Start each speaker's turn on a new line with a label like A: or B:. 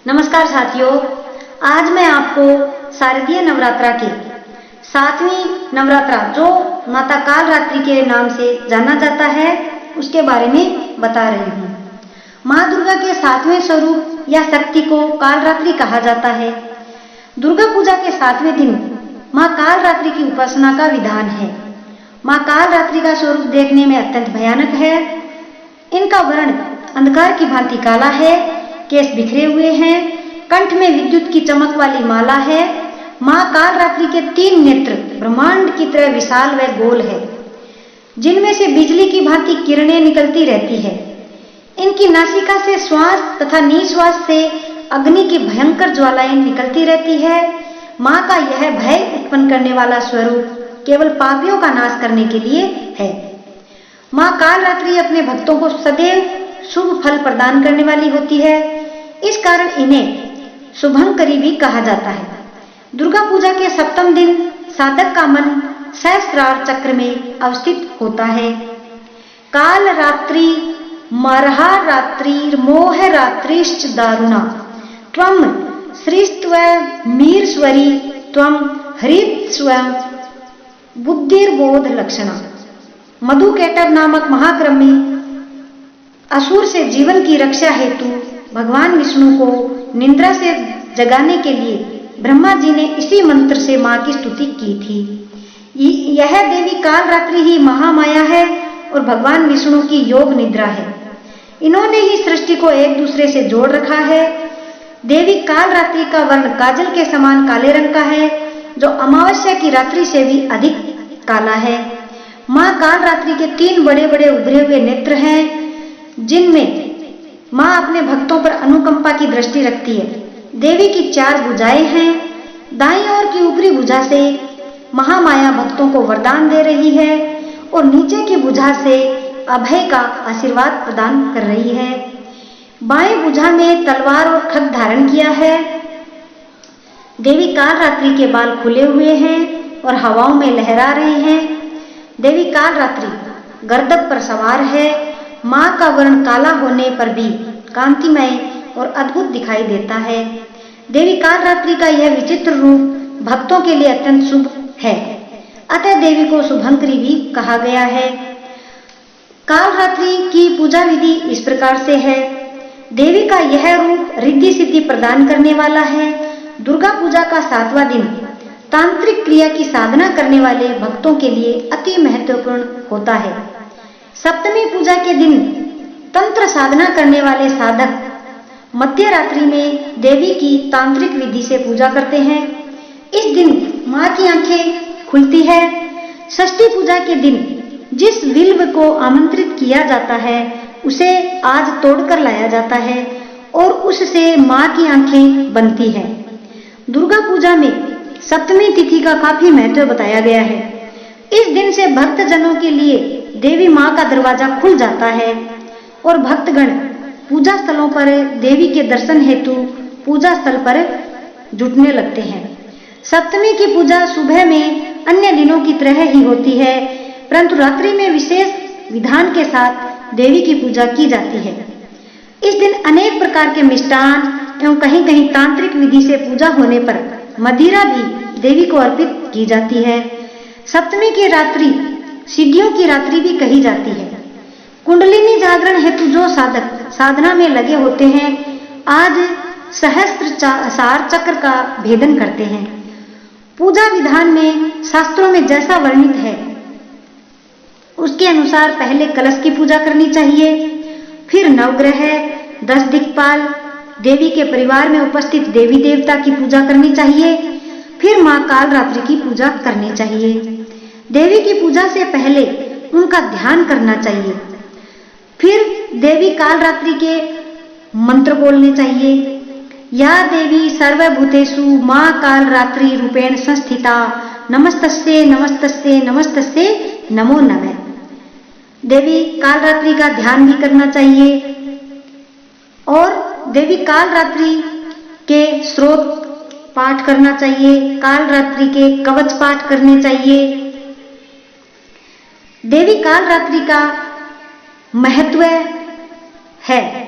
A: नमस्कार साथियों, आज मैं आपको शारदीय नवरात्रा के 7वीं नवरात्रा जो माता कालरात्रि के नाम से जाना जाता है उसके बारे में बता रही हूँ। माँ दुर्गा के 7वें स्वरूप या शक्ति को कालरात्रि कहा जाता है। दुर्गा पूजा के 7वें दिन माँ कालरात्रि की उपासना का विधान है। माँ कालरात्रि का स्वरूप देखने में अत्यंत भयानक है। इनका वर्ण अंधकार की भांति काला है, केस बिखरे हुए हैं, कंठ में विद्युत की चमक वाली माला है। माँ कालरात्रि के 3 नेत्र ब्रह्मांड की तरह विशाल व गोल है, जिनमें से बिजली की भांति किरणें निकलती रहती है। इनकी नासिका से श्वास तथा निश्वास से अग्नि की भयंकर ज्वालाएं निकलती रहती है। माँ का यह भय उत्पन्न करने वाला स्वरूप केवल पापियों का नाश करने के लिए है। माँ कालरात्रि अपने भक्तों को सदैव शुभ फल प्रदान करने वाली होती है। इस कारण इन्हें शुभंकरी भी कहा जाता है। दुर्गा पूजा के 7वें दिन साधक का मन सहस्त्रार चक्र में अवस्थित होता है। कालरात्रि मर्हारात्रिर्मोहरात्रिश्च दारुणा त्वं श्रीस्त्व मीरस्वरी त्वं हरित्स्व बुद्धिर्बोध लक्षणा। मधु कैटभ नामक महाक्रमी असुर से जीवन की रक्षा हेतु भगवान विष्णु को निद्रा से जगाने के लिए ब्रह्मा जी ने इसी मंत्र से मां की स्तुति की थी। यह देवी कालरात्रि ही महामाया है और भगवान विष्णु की योग निद्रा है। इन्होंने ही सृष्टि को एक दूसरे से जोड़ रखा है। देवी कालरात्रि का वर्ण काजल के समान काले रंग का है, जो अमावस्या की रात्रि से भी अधिक काला है। मां कालरात्रि के 3 बड़े बड़े उभरे हुए नेत्र हैं, जिनमें मां अपने भक्तों पर अनुकंपा की दृष्टि रखती है। देवी की 4 भुजाएं हैं। दाईं ओर की ऊपरी भुजा से महामाया भक्तों को वरदान दे रही है और नीचे की भुजा से अभय का आशीर्वाद प्रदान कर रही है। बाएं भुजा में तलवार और खड्ग धारण किया है। देवी कालरात्रि के बाल खुले हुए हैं और हवाओं में लहरा रहे हैं। देवी कालरात्रि गर्दभ पर सवार है। मां का वर्ण काला होने पर भी कांतिमय और अद्भुत दिखाई देता है। देवी कालरात्रि का यह विचित्र रूप भक्तों के लिए अत्यंत शुभ है, अतः देवी को शुभंकरी भी कहा गया है। कालरात्रि की पूजा विधि इस प्रकार से है। देवी का यह रूप रिद्धि सिद्धि प्रदान करने वाला है। दुर्गा पूजा का 7वां दिन तांत्रिक क्रिया की साधना करने वाले भक्तों के लिए अति महत्वपूर्ण होता है। सप्तमी पूजा के दिन तंत्र साधना करने वाले साधक मध्य रात्रि में देवी की तांत्रिक विधि से पूजा करते हैं। इस दिन मां की आंखें खुलती है। षष्ठी पूजा के दिन जिस विल्व को आमंत्रित किया जाता है उसे आज तोड़कर लाया जाता है और उससे मां की आंखें बनती हैं। दुर्गा पूजा में सप्तमी तिथि का काफी महत्व बताया गया है। इस दिन से भक्त जनों के लिए देवी मां का दरवाजा खुल जाता है और भक्तगण पूजा स्थलों पर देवी के दर्शन हेतु पूजा स्थल पर जुटने लगते हैं। सप्तमी की पूजा सुबह में अन्य दिनों की तरह ही होती है, परंतु रात्रि में विशेष विधान के साथ देवी की पूजा की जाती है। इस दिन अनेक प्रकार के मिष्टान एवं कहीं कहीं तांत्रिक विधि से पूजा होने पर मदिरा भी देवी को अर्पित की जाती है। सप्तमी की रात्रि सिद्धियों की रात्रि भी कही जाती है। कुंडलिनी जागरण हेतु जो साधक साधना में लगे होते हैं आज सहस्त्रार चक्र का भेदन करते हैं। पूजा विधान में शास्त्रों में जैसा वर्णित है उसके अनुसार पहले कलश की पूजा करनी चाहिए, फिर नवग्रह, 10 दिक्पाल, देवी के परिवार में उपस्थित देवी देवता की पूजा करनी चाहिए, फिर मां कालरात्रि की पूजा करनी चाहिए। देवी की पूजा से पहले उनका ध्यान करना चाहिए, फिर देवी कालरात्रि के मंत्र बोलने चाहिए। या देवी सर्वभूतेषु मां कालरात्रि रूपेण संस्थिता नमस्तस्ये नमस्तस्ये नमस्तस्ये नमो नमः। देवी कालरात्रि का ध्यान भी करना चाहिए और देवी कालरात्रि के स्रोत पाठ करना चाहिए, कालरात्रि के कवच पाठ करने चाहिए। देवी कालरात्रि का महत्व है